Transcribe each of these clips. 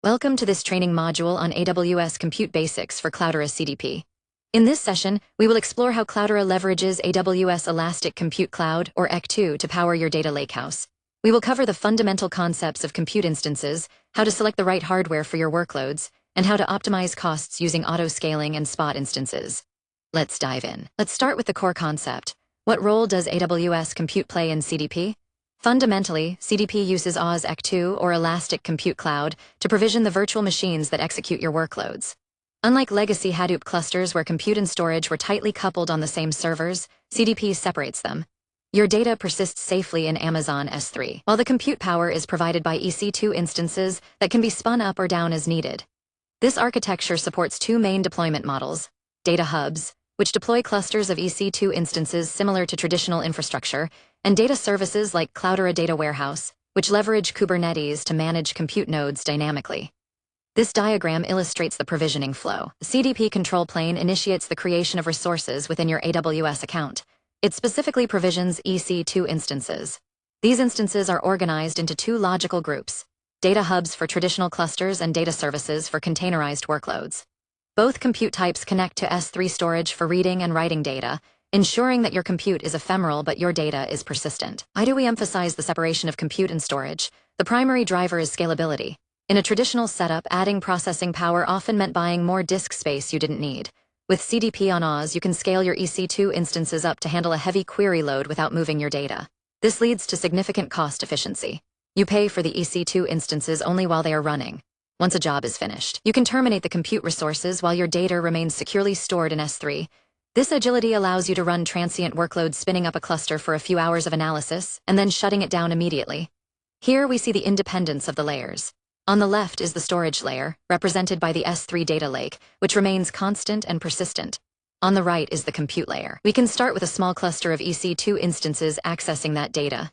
Welcome to this training module on AWS Compute Basics for Cloudera CDP. In this session, we will explore how Cloudera leverages AWS Elastic Compute Cloud, or EC2, to power your data lakehouse. We will cover the fundamental concepts of compute instances, how to select the right hardware for your workloads, and how to optimize costs using auto-scaling and spot instances. Let's dive in. Let's start with the core concept. What role does AWS Compute play in CDP? Fundamentally, CDP uses AWS EC2, or Elastic Compute Cloud, to provision the virtual machines that execute your workloads. Unlike legacy Hadoop clusters where compute and storage were tightly coupled on the same servers, CDP separates them. Your data persists safely in Amazon S3, while the compute power is provided by EC2 instances that can be spun up or down as needed. This architecture supports two main deployment models: data hubs, which deploy clusters of EC2 instances similar to traditional infrastructure, and data services like Cloudera Data Warehouse, which leverage Kubernetes to manage compute nodes dynamically. This diagram illustrates the provisioning flow. The CDP control plane initiates the creation of resources within your AWS account. It specifically provisions EC2 instances. These instances are organized into two logical groups: data hubs for traditional clusters and data services for containerized workloads. Both compute types connect to S3 storage for reading and writing data, ensuring that your compute is ephemeral but your data is persistent. Why do we emphasize the separation of compute and storage? The primary driver is scalability. In a traditional setup, adding processing power often meant buying more disk space you didn't need. With CDP on AWS, you can scale your EC2 instances up to handle a heavy query load without moving your data. This leads to significant cost efficiency. You pay for the EC2 instances only while they are running. Once a job is finished, you can terminate the compute resources while your data remains securely stored in S3. This agility allows you to run transient workloads, spinning up a cluster for a few hours of analysis and then shutting it down immediately. Here we see the independence of the layers. On the left is the storage layer, represented by the S3 data lake, which remains constant and persistent. On the right is the compute layer. We can start with a small cluster of EC2 instances accessing that data.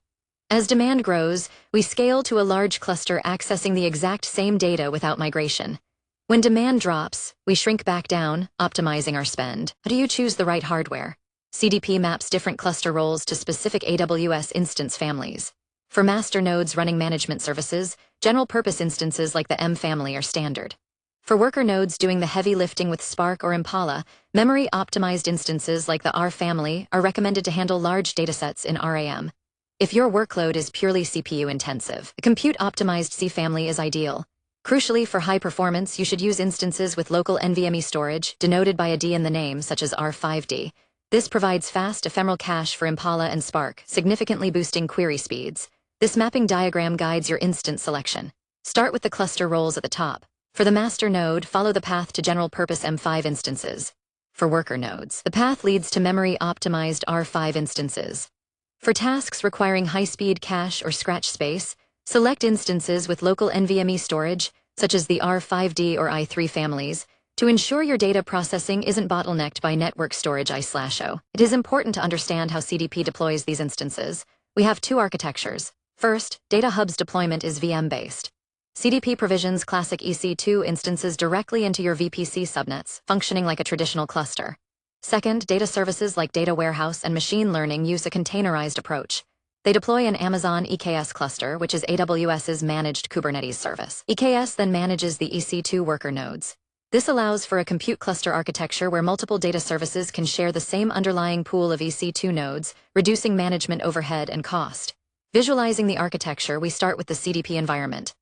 As demand grows, we scale to a large cluster accessing the exact same data without migration. When demand drops, we shrink back down, optimizing our spend. How do you choose the right hardware? CDP maps different cluster roles to specific AWS instance families. For master nodes running management services, general-purpose instances like the M family are standard. For worker nodes doing the heavy lifting with Spark or Impala, memory-optimized instances like the R family are recommended to handle large datasets in RAM. If your workload is purely CPU-intensive, the compute-optimized C family is ideal. Crucially, for high performance, you should use instances with local NVMe storage, denoted by a D in the name, such as R5D. This provides fast, ephemeral cache for Impala and Spark, significantly boosting query speeds. This mapping diagram guides your instance selection. Start with the cluster roles at the top. For the master node, follow the path to general-purpose M5 instances. For worker nodes, the path leads to memory-optimized R5 instances. For tasks requiring high-speed cache or scratch space, select instances with local NVMe storage, such as the R5D or i3 families, to ensure your data processing isn't bottlenecked by network storage I/O. It is important to understand how CDP deploys these instances. We have two architectures. First, data hubs deployment is VM-based. CDP provisions classic EC2 instances directly into your VPC subnets, functioning like a traditional cluster. Second, data services like data warehouse and machine learning use a containerized approach. They deploy an Amazon EKS cluster, which is AWS's managed Kubernetes service. EKS then manages the EC2 worker nodes. This allows for a compute cluster architecture where multiple data services can share the same underlying pool of EC2 nodes, reducing management overhead and cost. Visualizing the architecture, we start with the CDP environment.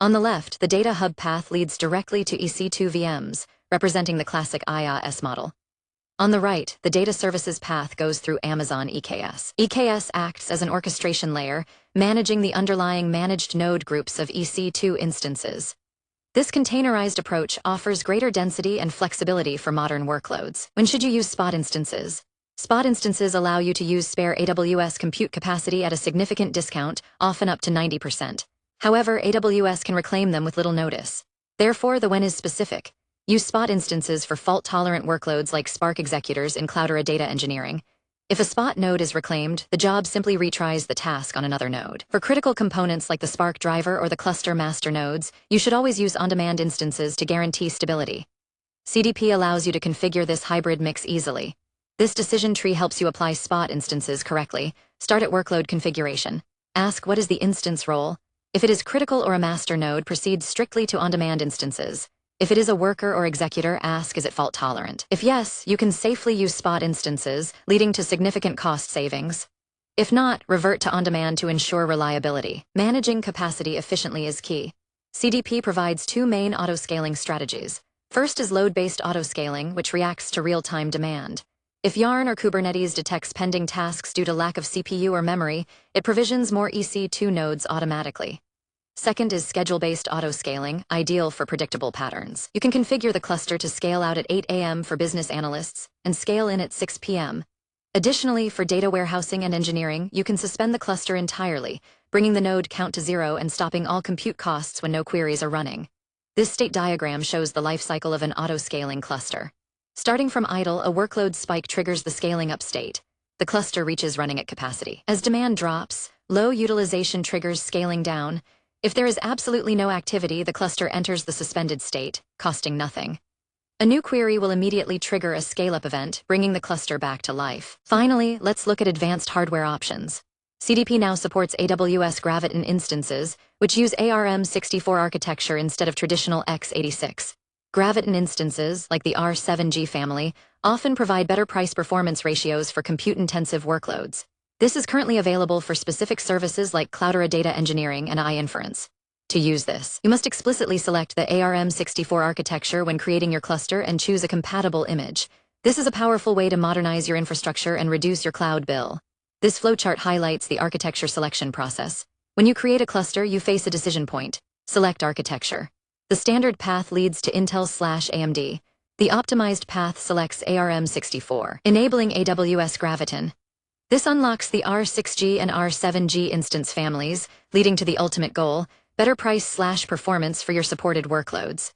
On the left, the data hub path leads directly to EC2 VMs, representing the classic IaaS model. On the right, the data services path goes through Amazon EKS. EKS acts as an orchestration layer, managing the underlying managed node groups of EC2 instances. This containerized approach offers greater density and flexibility for modern workloads. When should you use spot instances? Spot instances allow you to use spare AWS compute capacity at a significant discount, often up to 90%. However, AWS can reclaim them with little notice. Therefore, the when is specific. Use spot instances for fault-tolerant workloads like Spark executors in Cloudera data engineering. If a spot node is reclaimed, the job simply retries the task on another node. For critical components like the Spark driver or the cluster master nodes, you should always use on-demand instances to guarantee stability. CDP allows you to configure this hybrid mix easily. This decision tree helps you apply spot instances correctly. Start at workload configuration. Ask, what is the instance role? If it is critical or a master node, proceed strictly to on-demand instances. If it is a worker or executor, ask is it fault-tolerant. If yes, you can safely use spot instances, leading to significant cost savings. If not, revert to on-demand to ensure reliability. Managing capacity efficiently is key. CDP provides two main auto-scaling strategies. First is load-based auto-scaling, which reacts to real-time demand. If Yarn or Kubernetes detects pending tasks due to lack of CPU or memory, it provisions more EC2 nodes automatically. Second is schedule-based auto-scaling, ideal for predictable patterns. You can configure the cluster to scale out at 8 a.m. for business analysts and scale in at 6 p.m. Additionally, for data warehousing and engineering, you can suspend the cluster entirely, bringing the node count to 0 and stopping all compute costs when no queries are running. This state diagram shows the lifecycle of an auto-scaling cluster. Starting from idle, a workload spike triggers the scaling up state. The cluster reaches running at capacity. As demand drops, low utilization triggers scaling down. If there is absolutely no activity, the cluster enters the suspended state, costing nothing. A new query will immediately trigger a scale-up event, bringing the cluster back to life. Finally, let's look at advanced hardware options. CDP now supports AWS Graviton instances, which use ARM64 architecture instead of traditional x86. Graviton instances, like the R7G family, often provide better price-performance ratios for compute-intensive workloads. This is currently available for specific services like Cloudera data engineering and AI inference. To use this, you must explicitly select the ARM64 architecture when creating your cluster and choose a compatible image. This is a powerful way to modernize your infrastructure and reduce your cloud bill. This flowchart highlights the architecture selection process. When you create a cluster, you face a decision point. Select architecture. The standard path leads to Intel/AMD. The optimized path selects ARM64, enabling AWS Graviton. This unlocks the R6G and R7G instance families, leading to the ultimate goal, better price/performance for your supported workloads.